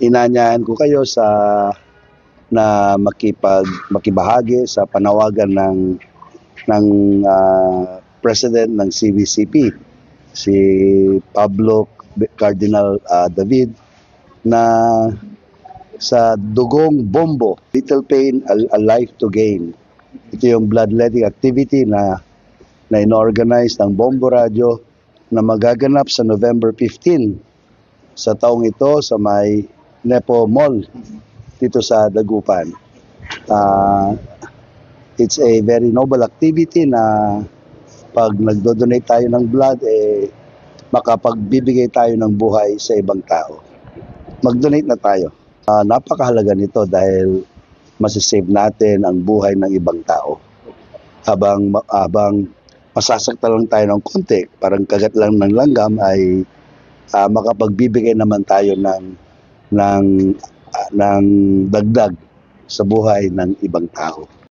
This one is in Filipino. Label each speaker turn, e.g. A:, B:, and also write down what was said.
A: Inanyahan ko kayo na makibahagi sa panawagan ng President ng CVCP, si Pablo Cardinal David, na sa Dugong Bombo, Little Pain, a Life to Gain. Ito yung bloodletting activity na inorganize ng Bombo Radio na magaganap sa November 15 sa taong ito sa may Nepo Mall dito sa Dagupan. It's a very noble activity na pag nagdo-donate tayo ng blood, makapagbibigay tayo ng buhay sa ibang tao. Mag-donate na tayo. Napakahalaga nito dahil masisave natin ang buhay ng ibang tao. Habang masasaktan lang tayo ng konti, parang kagat lang ng langgam, ay makapagbibigay naman tayo ng dagdag sa buhay ng ibang tao.